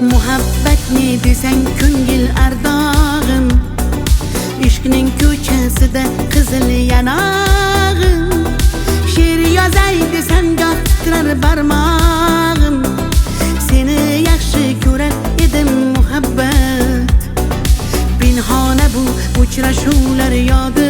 Muhabbat ne desang ko'ngil ardog'im, ishqning ko'chasida qizil yanog'im. She'r yozay desam goh titrar barmog'im, seni yaxshi ko'rar edim muhabbat. Pinhona bu uchrashuvlar yodi